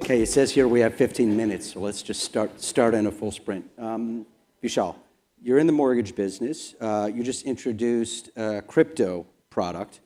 Okay, it says here we have 15 minutes, so let's just start in a full sprint. Vishal, you're in the mortgage business. You just introduced a crypto product.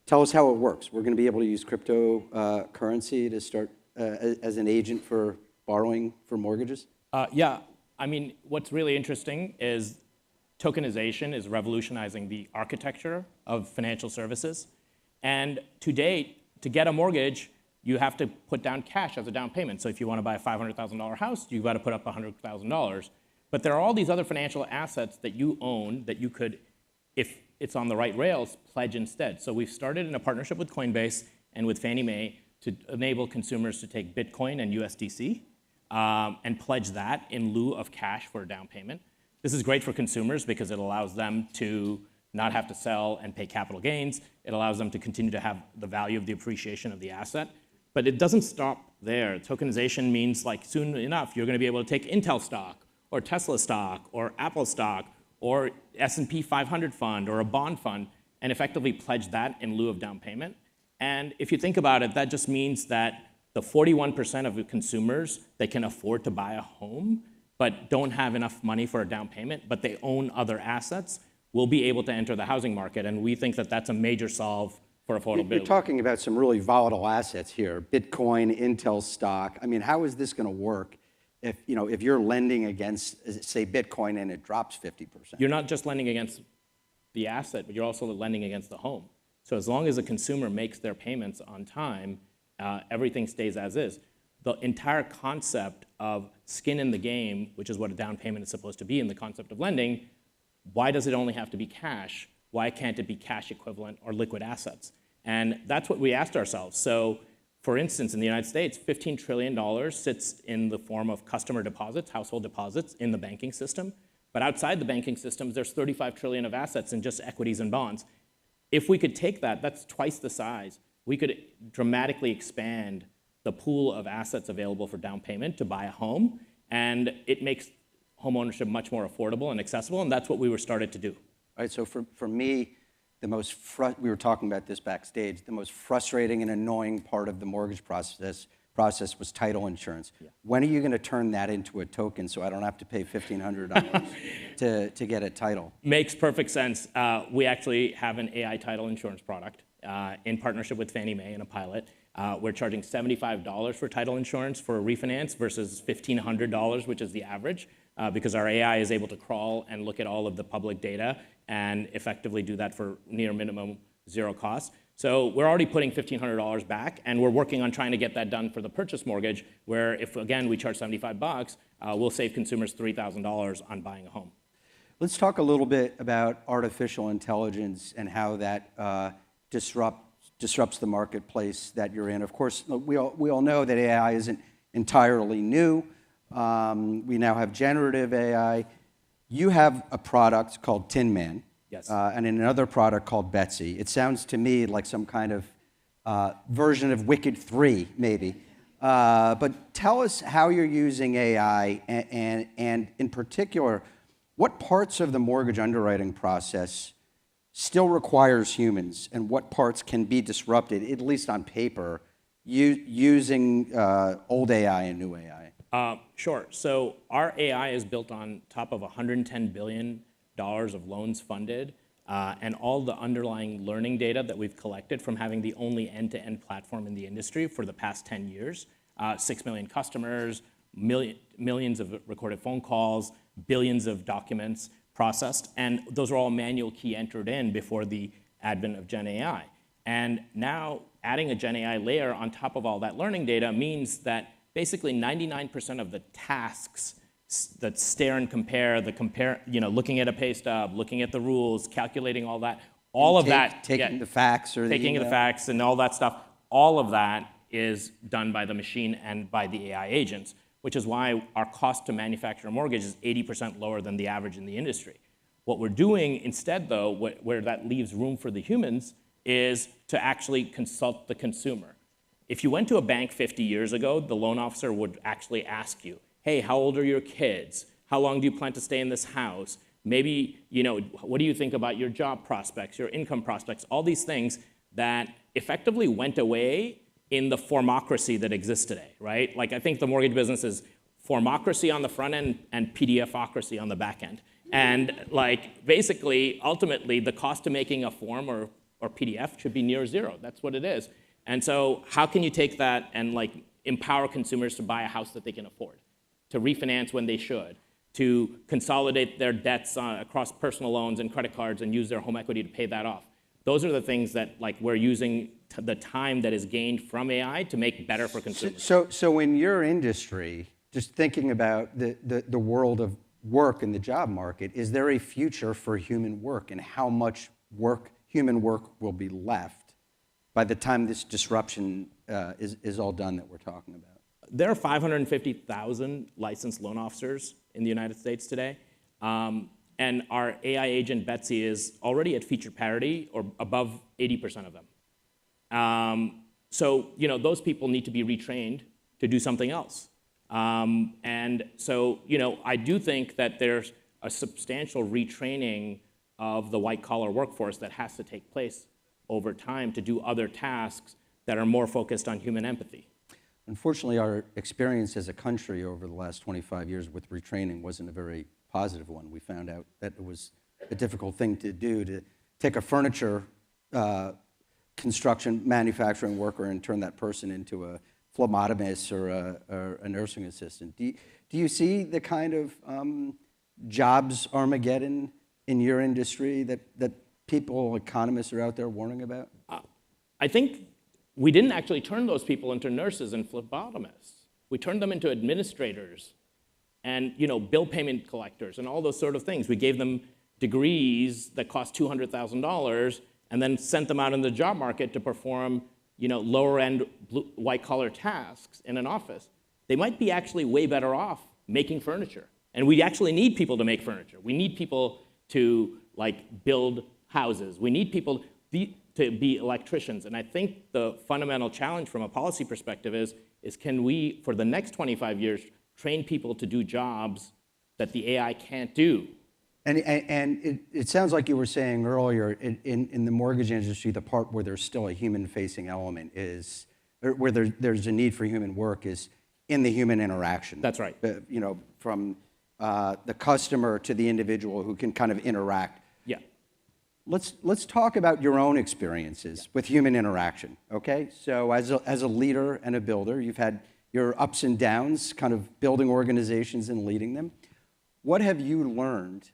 Tell us how it works. We're going to be able to use cryptocurrency to start as an agent for borrowing for mortgages? Yeah, I mean, what's really interesting is tokenization is revolutionizing the architecture of financial services. And to date, to get a mortgage, you have to put down cash as a down payment. So if you want to buy a $500,000 house, you've got to put up $100,000. But there are all these other financial assets that you own that you could, if it's on the right rails, pledge instead. So we've started in a partnership with Coinbase and with Fannie Mae to enable consumers to take Bitcoin and USDC and pledge that in lieu of cash for a down payment. This is great for consumers because it allows them to not have to sell and pay capital gains. It allows them to continue to have the value of the appreciation of the asset. But it doesn't stop there. Tokenization means like soon enough, you're going to be able to take Intel stock or Tesla stock or Apple stock or S&P 500 fund or a bond fund and effectively pledge that in lieu of down payment. And if you think about it, that just means that the 41% of the consumers that can afford to buy a home but don't have enough money for a down payment, but they own other assets, will be able to enter the housing market. And we think that that's a major solve for affordability. You're talking about some really volatile assets here, Bitcoin, Intel stock. I mean, how is this going to work if you're lending against, say, Bitcoin and it drops 50%? You're not just lending against the asset, but you're also lending against the home. So as long as the consumer makes their payments on time, everything stays as is. The entire concept of skin in the game, which is what a down payment is supposed to be in the concept of lending, why does it only have to be cash? Why can't it be cash equivalent or liquid assets? And that's what we asked ourselves. So for instance, in the United States, $15 trillion sits in the form of customer deposits, household deposits in the banking system. But outside the banking systems, there's 35 trillion of assets in just equities and bonds. If we could take that, that's twice the size. We could dramatically expand the pool of assets available for down payment to buy a home, and it makes home ownership much more affordable and accessible, and that's what we were started to do. All right, so for me, we were talking about this backstage, the most frustrating and annoying part of the mortgage process was title insurance. Yeah. When are you going to turn that into a token so I don't have to pay $1,500 to get a title? Makes perfect sense. We actually have an AI title insurance product in partnership with Fannie Mae in a pilot. We're charging $75 for title insurance for a refinance versus $1,500, which is the average, because our AI is able to crawl and look at all of the public data and effectively do that for near minimum zero cost. So we're already putting $1,500 back, and we're working on trying to get that done for the purchase mortgage, where if, again, we charge $75, we'll save consumers $3,000 on buying a home. Let's talk a little bit about artificial intelligence and how that disrupts the marketplace that you're in. Of course, we all know that AI isn't entirely new. We now have generative AI. You have a product called Tin Man. Yes. And another product called Betsy. It sounds to me like some kind of version of Wicked 3, maybe. But tell us how you're using AI, and in particular, what parts of the mortgage underwriting process still requires humans, and what parts can be disrupted, at least on paper, using old AI and new AI? Sure. So our AI is built on top of $110 billion of loans funded, and all the underlying learning data that we've collected from having the only end-to-end platform in the industry for the past 10 years. 6 million customers, millions of recorded phone calls, billions of documents processed, and those are all manual key entered in before the advent of Gen AI. And now adding a Gen AI layer on top of all that learning data means that basically 99% of the tasks that stare and compare, looking at a pay stub, looking at the rules, calculating all that, taking the facts or taking the facts and all that stuff, all of that is done by the machine and by the AI agents, which is why our cost to manufacture a mortgage is 80% lower than the average in the industry. What we're doing instead, though, where that leaves room for the humans, is to actually consult the consumer. If you went to a bank 50 years ago, the loan officer would actually ask you, hey, how old are your kids? How long do you plan to stay in this house? Maybe, what do you think about your job prospects, your income prospects, all these things that effectively went away in the formocracy that exists today, right? Like I think the mortgage business is formocracy on the front end and PDFocracy on the back end. And like basically, ultimately, the cost of making a form or PDF should be near zero. That's what it is. And so how can you take that and like empower consumers to buy a house that they can afford, to refinance when they should, to consolidate their debts across personal loans and credit cards and use their home equity to pay that off? Those are the things that like we're using the time that is gained from AI to make better for consumers. So in your industry, just thinking about the world of work and the job market, is there a future for human work, and how much human work will be left by the time this disruption is all done that we're talking about? There are 550,000 licensed loan officers in the United States today. And our AI agent, Betsy, is already at feature parity or above 80% of them. So those people need to be retrained to do something else. And so I do think that there's a substantial retraining of the white-collar workforce that has to take place over time to do other tasks that are more focused on human empathy. Unfortunately, our experience as a country over the last 25 years with retraining wasn't a very positive one. We found out that it was a difficult thing to do, to take a furniture construction manufacturing worker and turn that person into a phlebotomist or a nursing assistant. Do you see the kind of jobs Armageddon in your industry that people, economists are out there warning about? I think we didn't actually turn those people into nurses and phlebotomists. We turned them into administrators and bill payment collectors and all those sort of things. We gave them degrees that cost $200,000 and then sent them out in the job market to perform lower-end white-collar tasks in an office. They might be actually way better off making furniture. And we actually need people to make furniture. We need people to build houses. We need people to be electricians. And I think the fundamental challenge from a policy perspective is can we, for the next 25 years, train people to do jobs that the AI can't do? And it sounds like you were saying earlier, in the mortgage industry, the part where there's still a human-facing element is, or where there's a need for human work is in the human interaction. That's right. From the customer to the individual who can kind of interact. Yeah. Let's talk about your own experiences with human interaction, okay? So as a leader and a builder, you've had your ups and downs, kind of building organizations and leading them. What have you learned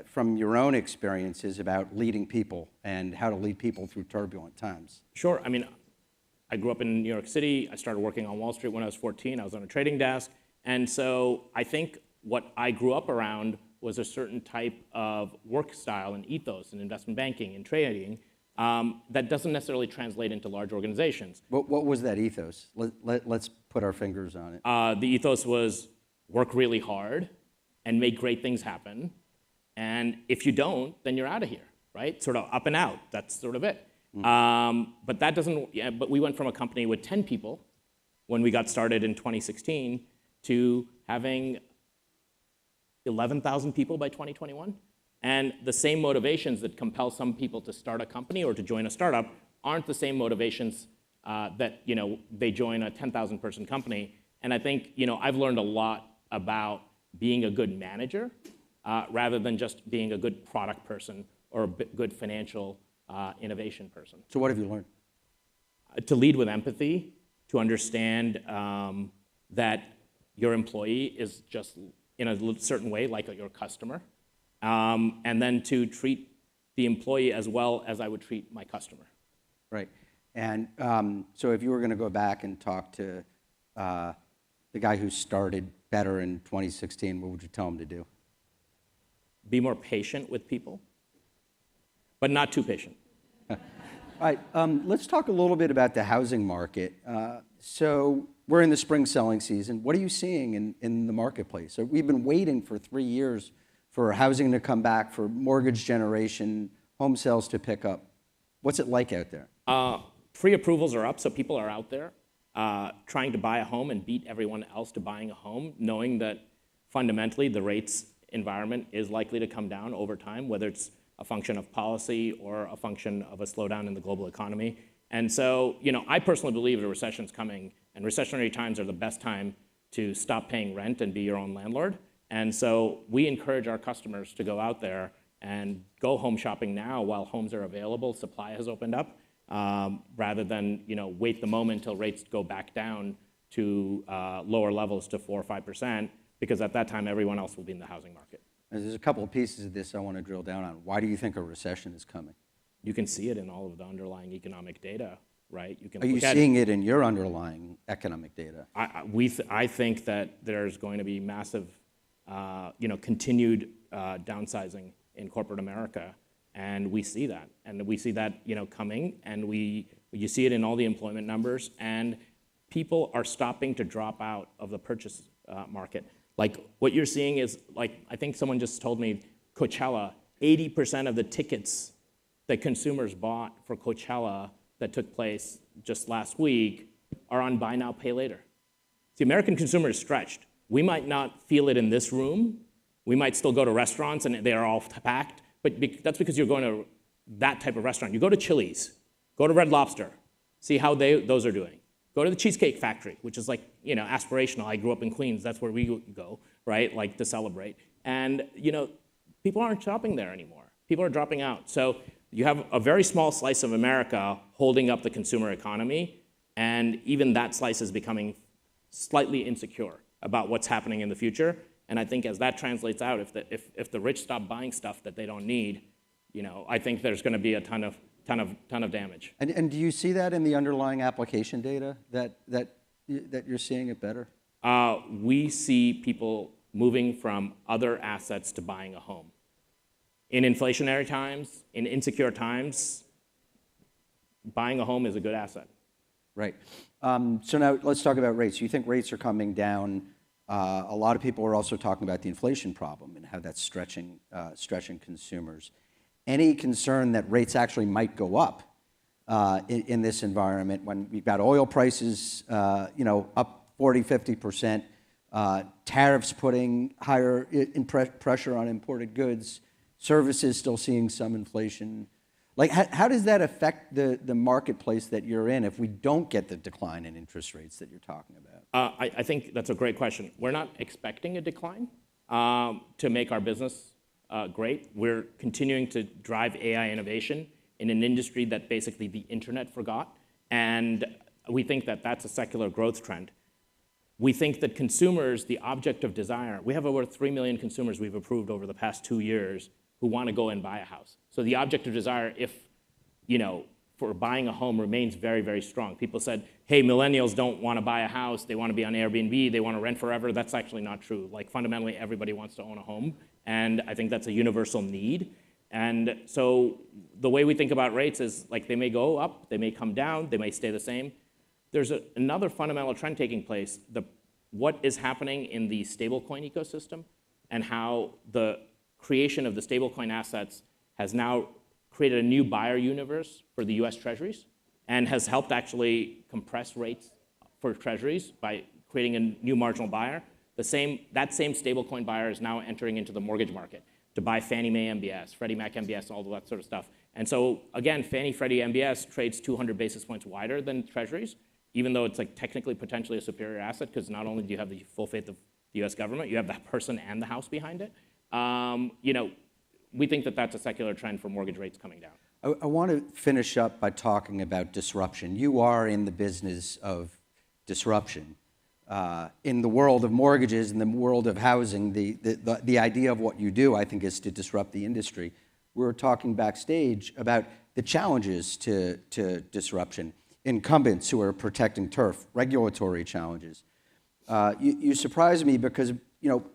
from your own experiences about leading people and how to lead people through turbulent times? Sure. I mean, I grew up in New York City. I started working on Wall Street when I was 14. I was on a trading desk. And so I think what I grew up around was a certain type of work style and ethos in investment banking and trading that doesn't necessarily translate into large organizations. What was that ethos? Let's put our fingers on it. The ethos was work really hard and make great things happen. And if you don't, then you're out of here, right? Sort of up and out. That's sort of it. But that doesn't. Yeah, but we went from a company with 10 people when we got started in 2016 to having 11,000 people by 2021. And the same motivations that compel some people to start a company or to join a startup aren't the same motivations that they join a 10,000 person company. And I think I've learned a lot about being a good manager rather than just being a good product person or a good financial innovation person. So what have you learned? To lead with empathy, to understand that your employee is just in a certain way like your customer, and then to treat the employee as well as I would treat my customer. Right. And so if you were going to go back and talk to the guy who started Better in 2016, what would you tell him to do? Be more patient with people, but not too patient. All right, let's talk a little bit about the housing market. So we're in the spring selling season. What are you seeing in the marketplace? So we've been waiting for 3 years for housing to come back, for mortgage generation, home sales to pick up. What's it like out there? Pre-approvals are up, so people are out there trying to buy a home and beat everyone else to buying a home, knowing that fundamentally the rates environment is likely to come down over time, whether it's a function of policy or a function of a slowdown in the global economy. And so, I personally believe a recession's coming, and recessionary times are the best time to stop paying rent and be your own landlord. And so we encourage our customers to go out there and go home shopping now while homes are available, supply has opened up, rather than wait the moment until rates go back down to lower levels to 4 or 5%, because at that time everyone else will be in the housing market. There's a couple of pieces of this I want to drill down on. Why do you think a recession is coming? You can see it in all of the underlying economic data, right? Are you seeing it in your underlying economic data? I think that there's going to be massive, continued downsizing in corporate America, and we see that, coming, and you see it in all the employment numbers, and people are stopping to drop out of the purchase market. Like what you're seeing is, like, I think someone just told me Coachella, 80% of the tickets that consumers bought for Coachella that took place just last week are on buy now, pay later. The American consumer is stretched. We might not feel it in this room. We might still go to restaurants and they are all packed, but that's because you're going to that type of restaurant. You go to Chili's, go to Red Lobster, see how those are doing. Go to the Cheesecake Factory, which is like, aspirational. I grew up in Queens. That's where we go, right? Like to celebrate. And, people aren't shopping there anymore. People are dropping out. So you have a very small slice of America holding up the consumer economy, and even that slice is becoming slightly insecure about what's happening in the future. And I think as that translates out, if the rich stop buying stuff that they don't need, I think there's going to be a ton of damage. And do you see that in the underlying application data that you're seeing it better? We see people moving from other assets to buying a home. In inflationary times, in insecure times, buying a home is a good asset. Right. So now let's talk about rates. You think rates are coming down. A lot of people are also talking about the inflation problem and how that's stretching consumers. Any concern that rates actually might go up in this environment when we've got oil prices, up 40, 50%, tariffs putting higher pressure on imported goods, services still seeing some inflation? Like, how does that affect the marketplace that you're in if we don't get the decline in interest rates that you're talking about? I think that's a great question. We're not expecting a decline to make our business great. We're continuing to drive AI innovation in an industry that basically the internet forgot, and we think that that's a secular growth trend. We think that consumers, the object of desire, we have over 3 million consumers we've approved over the past 2 years who want to go and buy a house. So the object of desire, for buying a home remains very, very strong. People said, hey, millennials don't want to buy a house, they want to be on Airbnb, they want to rent forever. That's actually not true. Like, fundamentally, everybody wants to own a home, and I think that's a universal need. And so the way we think about rates is, like, they may go up, they may come down, they may stay the same. There's another fundamental trend taking place, what is happening in the stablecoin ecosystem, and how the creation of the stablecoin assets has now created a new buyer universe for the US Treasuries and has helped actually compress rates for Treasuries by creating a new marginal buyer. That same stablecoin buyer is now entering into the mortgage market to buy Fannie Mae MBS, Freddie Mac MBS, all of that sort of stuff. And so again, Fannie Freddie MBS trades 200 basis points wider than Treasuries, even though it's like technically potentially a superior asset, because not only do you have the full faith of the US government, you have the person and the house behind it. We think that that's a secular trend for mortgage rates coming down. I want to finish up by talking about disruption. You are in the business of disruption. In the world of mortgages, in the world of housing, the idea of what you do, I think, is to disrupt the industry. We were talking backstage about the challenges to disruption. Incumbents who are protecting turf, regulatory challenges. You surprised me because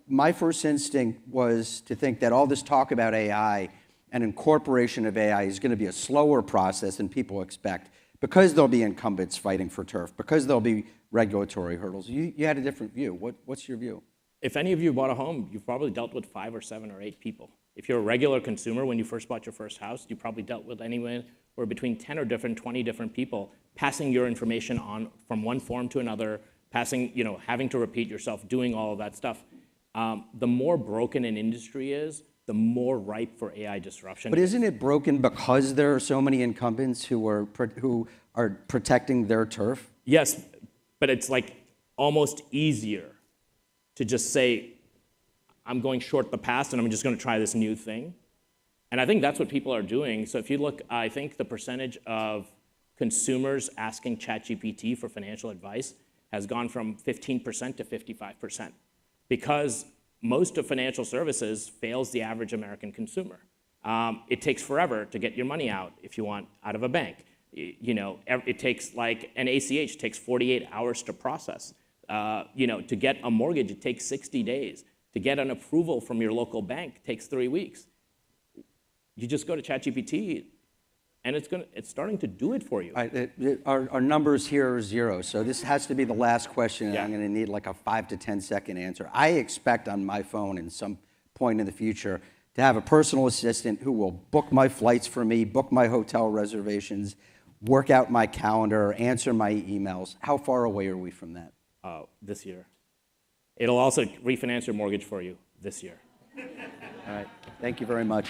my first instinct was to think that all this talk about AI and incorporation of AI is going to be a slower process than people expect because there'll be incumbents fighting for turf, because there'll be regulatory hurdles. You had a different view. What's your view? If any of you bought a home, you've probably dealt with 5 or 7 or 8 people. If you're a regular consumer, when you first bought your first house, you probably dealt with anywhere or between 10 or 20 different people passing your information on from one form to another, having to repeat yourself, doing all of that stuff. The more broken an industry is, the more ripe for AI disruption. But isn't it broken because there are so many incumbents who are protecting their turf? Yes, but it's like almost easier to just say, I'm going short the past and I'm just going to try this new thing. And I think that's what people are doing. So if you look, I think the percentage of consumers asking ChatGPT for financial advice has gone from 15% to 55%, because most of financial services fails the average American consumer. It takes forever to get your money out if you want out of a bank. It takes like an ACH takes 48 hours to process. To get a mortgage, it takes 60 days. To get an approval from your local bank takes 3 weeks. You just go to ChatGPT, and it's starting to do it for you. Our numbers here are 0, so this has to be the last question, and Yeah. I'm going to need like a 5 to 10 second answer. I expect on my phone in some point in the future to have a personal assistant who will book my flights for me, book my hotel reservations, work out my calendar, answer my emails. How far away are we from that? This year. It'll also refinance your mortgage for you this year. All right. Thank you very much.